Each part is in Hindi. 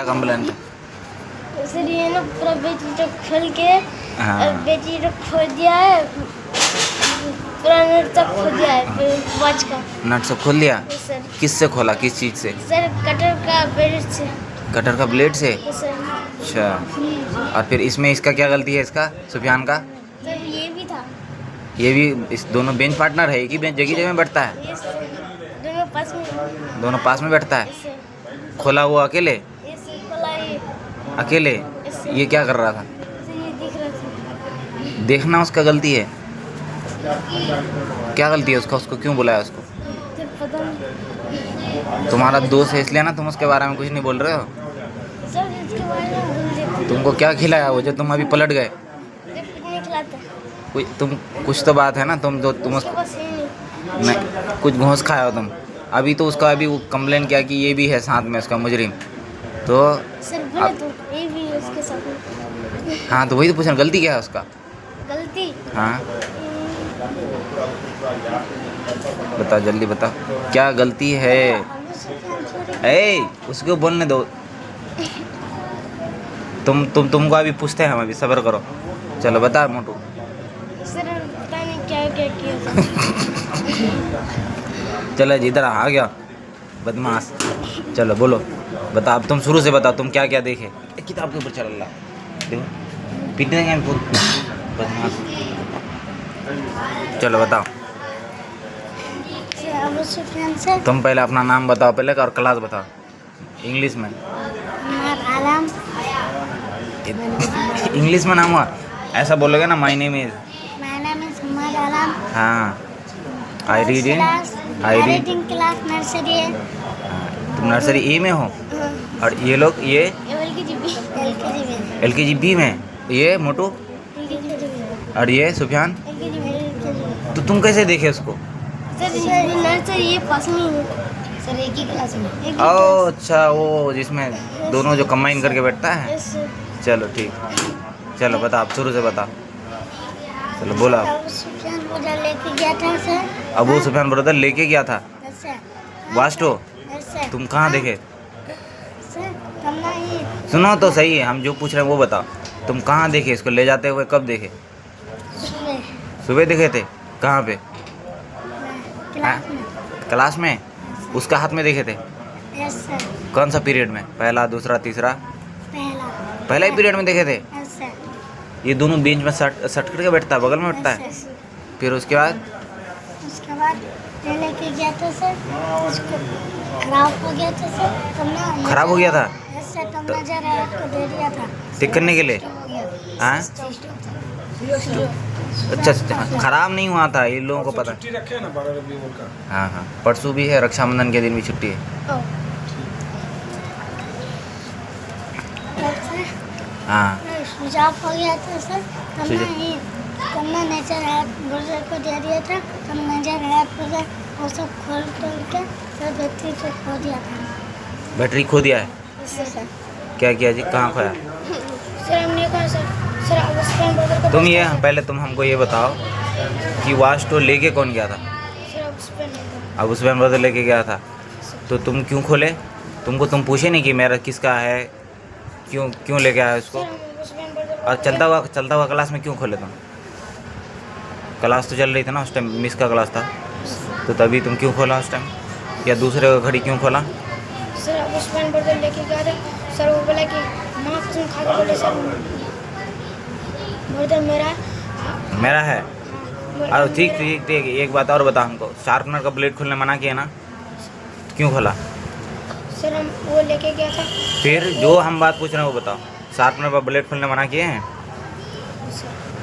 क्या कंप्लेंट है? सर ये ना पूरा बेटी तो खोल के हाँ। बेटी तो खो दिया है, पूरा नेट तक खो दिया है वॉच का। नट सब खोल दिया? सर किससे खोला, किस चीज़ से? सर कटर का ब्लेड से। कटर का ब्लेड से? सर अच्छा। और फिर इसमें इसका क्या गलती है, इसका सुफियान का? सर ये भी था। ये भी, इस दोनों बेंच पार्टनर है, एक ही बेंच जगह जगह में बैठता है? ये सर दोनों पास में। दोनों पास में बैठता है? ये सर खोला हुआ अकेले? ये सर खोला ये। अकेले? ये क्या कर रहा था? सर ये दिख रहा था। देखना उसका गलती है? क्या गलती है उसका, उसको क्यों बुलाया उसको? सर पता नहीं। तुम्हारा दोस्त है इसलिए ना तुम उसके बारे में कुछ नहीं बोल रहे हो? सर इसके बारे में भूल देते। तुमको क्या खिलाया वो जो तुम अभी पलट गए? सर कुछ नहीं खिलाता। कुछ तो बात है ना, तुम उसके उसको पास ये नहीं। नहीं, कुछ घोंस खाया हो तुम। अभी तो उसका अभी वो कंप्लेन किया कि ये भी है साथ में उसका मुजरिम, तो सर बोले तो ये भी है उसके साथ में। हाँ तो वही तो पूछना, गलती क्या है उसका? गलती हाँ बता, जल्दी बता, क्या गलती है? ए उसको बोलने दो। तुमको अभी पूछते हैं हम, अभी सब्र करो। चलो बता मोटू। सर पता नहीं क्या क्या किया था। चलो इधर आ गया बदमाश। चलो बोलो, बता अब तुम शुरू से बता, तुम क्या क्या देखे? एक किताब के ऊपर चल रहा देखो, पीटने देंगे हमको बदमाश। चलो बताओ। Sir Abu Sufiyan sir. तुम पहले अपना नाम बताओ पहले, और क्लास बताओ इंग्लिश में। उमर आलम। इंग्लिश में नाम हुआ, ऐसा बोलोगे ना, my name is. My name is Umar Alam. हाँ I read in class nursery है। तुम नर्सरी ए में हो, और ये लोग ये एलकेजी में। LKG B में, ये मोटू और ये सुफियान। तो तुम कैसे देखे उसको? सर नर्सरी ये पास में ही है सर, एक ही क्लास में। ओ अच्छा, वो जिसमें दोनों जो कंबाइन करके बैठता है। Yes sir. चलो ठीक, चलो बता, आप शुरू से बता। चलो बोला। अबू सुफियान मुझे लेके गया था सर। अबू सुफियान ब्रदर लेके गया था यस सर। वास्टो। Yes sir. तुम कहाँ देखे? सर हम ना ही सुनो तो सही है, हम जो पूछ रहे हैं वो बताओ। तुम कहाँ देखे इसको ले जाते हुए, कब देखे? सुबह सुबह देखे थे? कहाँ पे? क्लास में। क्लास में? उसका हाथ में देखे थे? Yes sir. कौन सा पीरियड में, पहला दूसरा तीसरा? पहला ही पीरियड में देखे थे? Yes sir. ये दोनों बेंच में सट सट करके बैठता है, बगल में बैठता है। Yes sir. फिर उसके बाद उसके बाद मैं लेके गया था सर, उसको खराब हो गया था सर, तुमने खराब हो गया था? यस सर, तुमने जरा आपको दे दिया था ठीक करने के लिए? हो गया। हाँ अच्छा अच्छा, खराब नहीं हुआ था, ये लोगों को पता है। छुट्टी रखे ना 12 रबीउल का। हाँ हाँ, परसों भी है, रक्षाबंधन के दिन भी छुट्टी है। ओ हाँ सुझाव हो गया था सर, सुझाव। तुमने नेचर हैट ब्राउज़र को दे दिया था, तुम नेचर हैट ब्राउज़र वो सब खोल तोड़ के सब बैटरी से खो दिया था। बैटरी खो दिया है? सर क्या किया जी, कहाँ खोया? सर हमने कहा सर अब उसके ब्राउज़र को तुम ये पहले तुम हमको ये बताओ कि वास्टो लेके कौन गया था? सर अब उस पर अब उस ब्रदर लेके गया था, तो तुम क्यों खोले? तुम पूछे नहीं कि मेरा किसका है, क्यों लेके आया उसको? और चलता हुआ क्लास में क्यों खोले तुम? क्लास तो चल रही थी ना उस टाइम, मिस का क्लास था, तो तभी तुम क्यों खोला उस टाइम? या दूसरे का घड़ी क्यों खोला? सर अब उस पर ब्राउज़र लेके गया था सर, वो बोला कि माँ कसम खा के बोले सर ब्राउज़र मेरा है। और ठीक ठीक ठीक, एक बात और बता हमको, शार्पनर का ब्लेड खोलने मना किया ना, क्यों खोला? सर हम वो लेके गया था। फिर जो हम बात पूछ रहे हैं वो बताओ, शार्पनर का ब्लेड खोलने मना किए हैं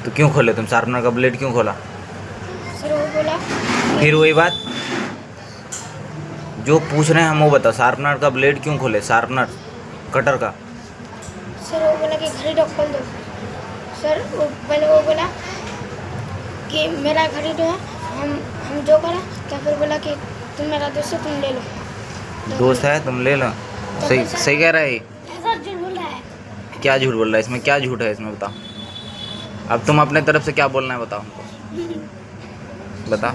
तो क्यों खोले तुम? शार्पनर का ब्लेड क्यों खोला? सर वो बोला फिर वही बात जो पूछ रहे हैं हम वो बताओ, शार्पनर का ब्लेड क्यों खोले? शार्पनर कटर का। सर वो बोला कि घड़ी खोल दो। सर वो पहले वो बोला कि मेरा घड़ी है, हम जो करा क्या, फिर बोला कि तुम मेरा दोस्त है, तुम ले लो। दोस्त है तुम ले लो। सही सही कह रहा है ये। ऐसा झूठ बोल रहा है। क्या झूठ बोल रहा है इसमें, क्या झूठ है इसमें बताओ? अब तुम अपने तरफ से क्या बोलना है बताओ हमको, बता।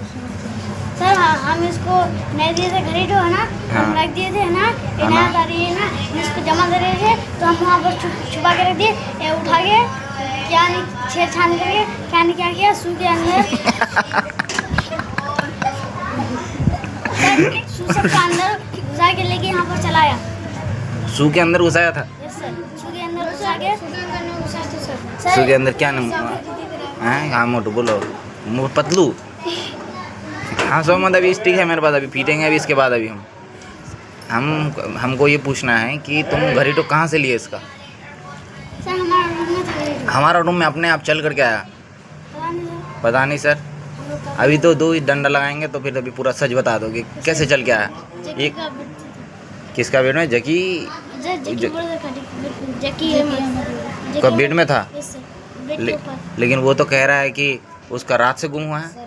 सर हम इसको नहीं दिए थे घड़ी है ना, हाँ। हम रख दिए थे ना, हाँ ना। इनायत आ रही है ना, इसको जमा कर रहे थे, तो हम वहाँ पर छुपा के रख दिए। ये उठा के क्या नहीं छेड़छाड़ करके क्या नहीं क्या किया, शू के अंदर शू सबके अंदर घुसा के लेके यहाँ पर चलाया। शू के अंदर घुसाया था? यस सर, शू के अंदर घुसा के सर। शू के अंदर क्या नाम है? हाँ मोटू बोलो, पतलू। हाँ सो मत, अभी स्टिक है मेरे पास, अभी पीटेंगे अभी इसके बाद। अभी हमको ये पूछना है कि तुम घरीटो कहाँ से लिए इसका? सर हमारा रूम में था। हमारा रूम में अपने आप चल करके आया? पता नहीं सर। पता नहीं सर, अभी तो 2 ही डंडा लगाएंगे तो फिर अभी पूरा सच बता दोगे कैसे चल के आया। एक किसका बेड में? जकी का बेड में था? लेकिन वो तो कह रहा है कि उसका रात से गुम हुआ है।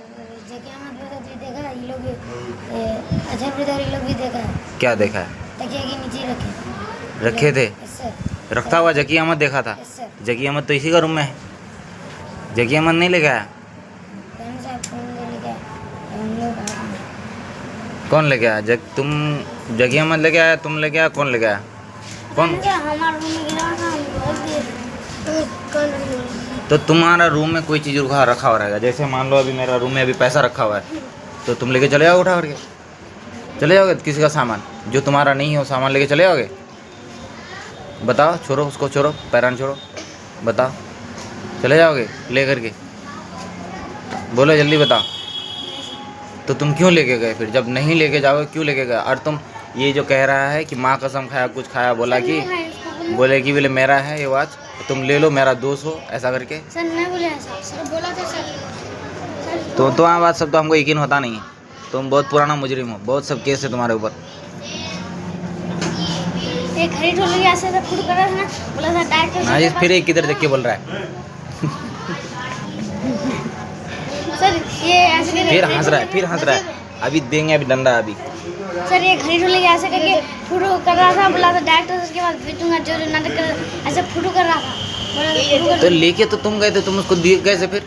लोग भी देखा है। क्या देखा है? तकिया के नीचे रखे थे? सर। रखता हुआ जकी अहमद देखा था? सर। जकी अहमद तो इसी का रूम में है। जकी अहमद नहीं लेके आया? कौन लेके आया? तुम जकी अहमद लेके आया? तुम लेके आया? कौन लेके आया? कौन? हमारे रूम में गिरा था, तो तुम्हारा रूम में कोई चीज़ रखा हुआ रहेगा। जैसे मान लो अभी मेरा रूम में अभी पैसा रखा हुआ है, तो तुम लेके चले जाओगे, उठा करके चले जाओगे? किसी का सामान जो तुम्हारा नहीं हो, सामान लेके चले जाओगे? बताओ, छोड़ो उसको, छोड़ो, पैरान छोड़ो, बताओ, चले जाओगे ले करके? बोलो जल्दी बताओ। तो तुम क्यों लेके गए फिर? जब नहीं लेके जाओगे क्यों लेके गए? और तुम ये जो कह रहा है कि माँ कसम खाया, कुछ खाया, बोला कि बोले मेरा है ये वॉच, तुम ले लो, मेरा दोस्त हो, ऐसा करके। सर नहीं बोले ऐसा, सर बोला था सर। तो तुम्हारा बात सब तो हमको यकीन होता नहीं है। तुम बहुत पुराना मुजरिम हो, बहुत सब केस है तुम्हारे ऊपर। एक घड़ी ढोल के ऐसे सब फुट कर रहा था ना, बोला था डॉक्टर हाँ जी, फिर एक किधर देख के बोल रहा है? सर ये ऐसे फिर हंस रहा है। अभी देंगे अभी डंडा अभी। सर ये घड़ी ढोल के ऐसे करके फुटू कर रहा था, बोला था डॉक्टर उसके बाद भेजूंगा, जो नाटक कर ऐसे फुटू कर रहा था, बोला था फुटू कर। तो लेके तो तुम गए थे, तुम उसको दिए कैसे फिर?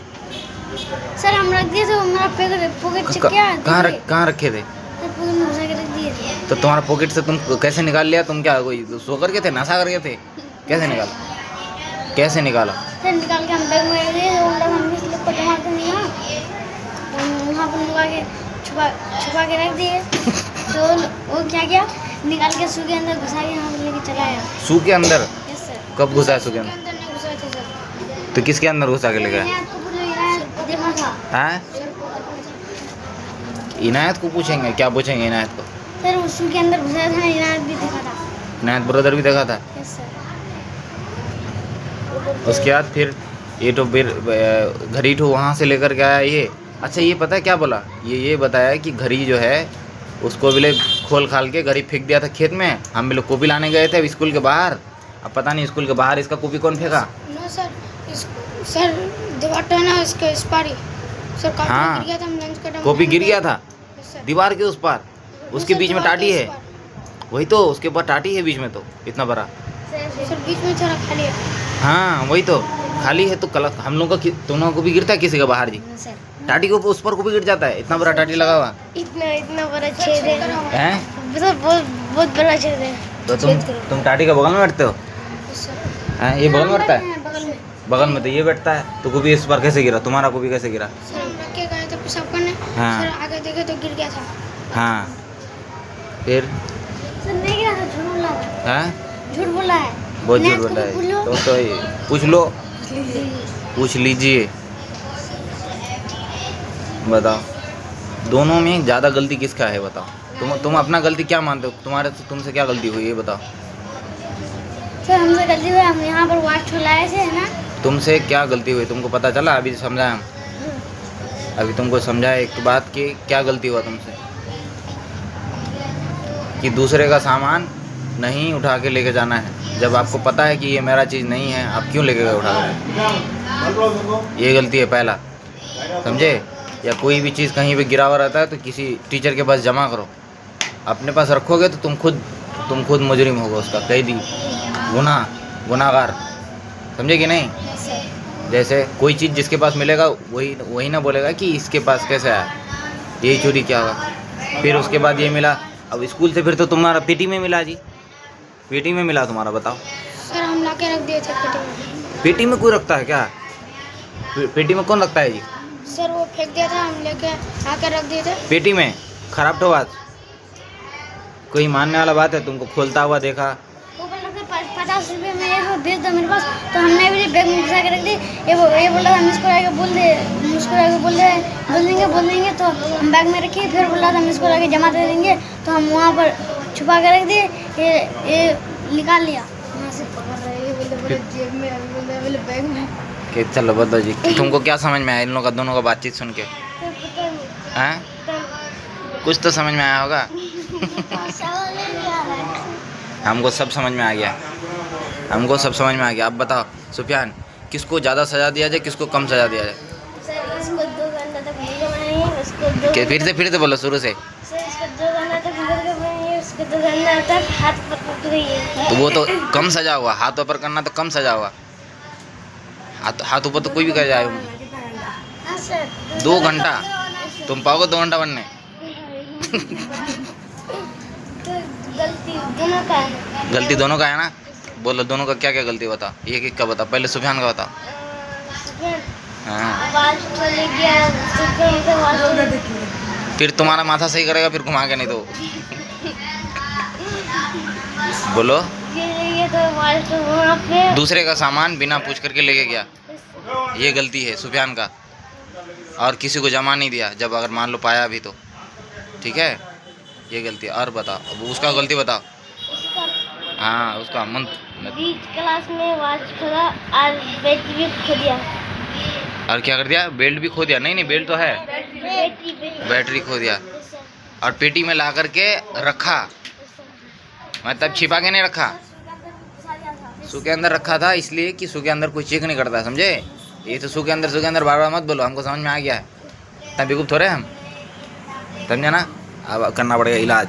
सर हम रख दिए थे, मेरा पॉकेट चेक किया। कहाँ रखे थे? पॉकेट में घुसा के रख दिए थे। तो तुम्हारा पॉकेट से तुम कैसे निकाल लिया? तुम क्या कोई सो करके थे, नशा करके थे? कैसे निकाला? सर निकाल के हम बैग में रख दिए, हम इस लोग को जमा कर दिया, वहाँ पर लगा के छुपा के रख दिए। तो वो क्या किया, निकाल के शू के अंदर घुसा के यहाँ लेके चला आया। शू के अंदर? Yes sir. कब घुसा है शू के अंदर? नहीं घुसा थे सर। तो किसके अंदर घुसा के ले गया? देखा था। हाँ, इनायत को पूछेंगे, क्या पूछेंगे इनायत को? सर वो शू के अंदर घुसा था, इनायत भी देखा था। इनायत ब्रदर भी देखा था? Yes sir. उसके बाद फिर ये तो फिर घड़ी तो वहाँ से लेकर के आया ये। अच्छा ये पता है क्या बोला? ये बताया कि घड़ी जो है उसको भी खोल खाल के घड़ी फेंक दिया था खेत में। हम भी लोग कॉपी लाने गए थे स्कूल के बाहर, अब पता नहीं स्कूल के बाहर इसका कॉपी कौन फेंका। नो सर, सर दीवार पे ना इसके इस पार ही सर कॉपी हाँ, गिर गया था, हम लंच का टाइम कॉपी गिर गया था सर। दीवार के उस पार, उसके सर, बीच में दीवार के टाटी इस है। पार। वही तो, उसके ऊपर टाटी है बीच में, तो इतना बड़ा। सर बीच में थोड़ा खाली है। हाँ वही तो, खाली है तो हम लोगों का तुम लोगों को भी गिरता है किसी का बाहर जी? सर टाटी को उस पर को भी गिर जाता है, इतना बड़ा टाटी लगा हुआ इतना बड़ा छेद है, है। बहुत बड़ा छेद है। तो तुम टाटी के बगल में बैठते हो? हैं, ये बगल में बैठता है? बगल में। बगल में तो ये बैठता है, तो गोभी इस पर कैसे गिरा? तुम्हारा गोभी कैसे गिरा? सर हम रख के गए थे पेशाब करने, हाँ। सर आगे देखे तो गिर गया था। हाँ फिर? सर नहीं गिरा था, झूठ बोला है। हैं? झूठ बोला है, बहुत झूठ बोला है। तो ये पूछ लो, पूछ लीजिए, बताओ दोनों में ज़्यादा गलती किसका है बताओ। तुम अपना गलती क्या मानते हो? तुमसे क्या गलती हुई ये बताओ। सर हमसे गलती हुई, हम यहाँ पर वाच लाए थे ना। तुमसे क्या गलती हुई तुमको पता चला? अभी समझाया हम, अभी तुमको समझाया एक बात कि क्या गलती हुआ तुमसे, कि दूसरे का सामान नहीं उठा के लेके जाना है जब आपको पता है कि ये मेरा चीज़ नहीं है, आप क्यों लेके गए उठा कर? ये गलती है पहला, समझे? या कोई भी चीज़ कहीं पे गिरा हुआ रहता है तो किसी टीचर के पास जमा करो, अपने पास रखोगे तो तुम खुद मुजरिम होगा, उसका कैदी, गुनाहगार, समझे कि नहीं? जैसे कोई चीज़ जिसके पास मिलेगा वही ना बोलेगा कि इसके पास कैसे आया, यही चोरी क्या होगा। फिर उसके बाद ये मिला, अब स्कूल से फिर तो तुम्हारा पीटी में मिला जी, पीटी में मिला तुम्हारा, बताओ सर हम ला के रख दिए थे पेटी में। पेटी में कोई रखता है क्या? पेटी में कौन रखता है जी? सर वो फेंक दिया था, हम लेके आके रख दिए थे। पेटी में? खराब तो बात, कोई मानने वाला बात है? तुमको खोलता हुआ देखा? वो बोल रहा था 50 रुपये में ये भेज दो मेरे पास, तो हमने भी बैग में घुसा के रख दी। ये बोल रहा था मुस्कुरा के बोल देंगे, तो हम बैग में रखिए। फिर बोल रहा था मुस्कुरा के जमा दे देंगे, तो हम वहाँ पर छुपा के रख दिए। ये निकाल लिया वहाँ से, पकड़ रहे ये बोले जेब में, बोले बैग में। कि चलो बताओ जी, तुमको क्या समझ में आया इन लोगों का, दोनों का बातचीत सुन के? हैं? कुछ तो समझ में आया होगा। हमको सब समझ में आ गया, हमको सब समझ में आ गया। अब बताओ सुफियान, किसको ज़्यादा सज़ा दिया जाए, किसको कम सज़ा दिया जाए? सर इसको 2 घंटा तक वीडियो बनाइए, उसको फिर से बोलो शुरू से। सर इसको 2 घंटा तक वीडियो बनाइए, उसको 2 घंटा तक हाथ पर पकड़िए। तो वो तो कम सजा हुआ, हाथ ऊपर करना तो कम सजा हुआ। हाथ ऊपर तो कोई भी कर जाए। हाँ सर 2 घंटा तुम पाओगे 2 घंटा बनने? तो गलती दोनों का है। गलती दोनों का है ना? बोलो दोनों का क्या क्या गलती बता, एक एक का बता। पहले सुफियान का बता। हाँ, आवाज चली गया, फिर तुम्हारा माथा सही करेगा, फिर घुमा के नहीं तो। बोलो। ये तो आवाज तो वहाँ पे दूसरे का सामान बिना पूछ करके लेके गया, ये गलती है सुफियान का। और किसी को जमा नहीं दिया, जब अगर मान लो पाया भी तो ठीक है, ये गलती है। और बताओ, अब उसका गलती बताओ। हाँ उसका मन। बीच क्लास में आवाज खोला और बैटरी भी खो दिया। और क्या कर दिया? बेल्ट भी खो दिया? नहीं बेल्ट तो है, बैटरी खो दिया। और पेटी में ला करके रखा, मतलब छिपा के नहीं रखा, सू के अंदर रखा था, इसलिए कि सू के अंदर कोई चेक नहीं करता, समझे? ये तो सू के अंदर बार बार मत बोलो, हमको समझ में आ गया है। तब बेवकूफ़ थोड़े हम, समझे ना? अब करना पड़ेगा इलाज।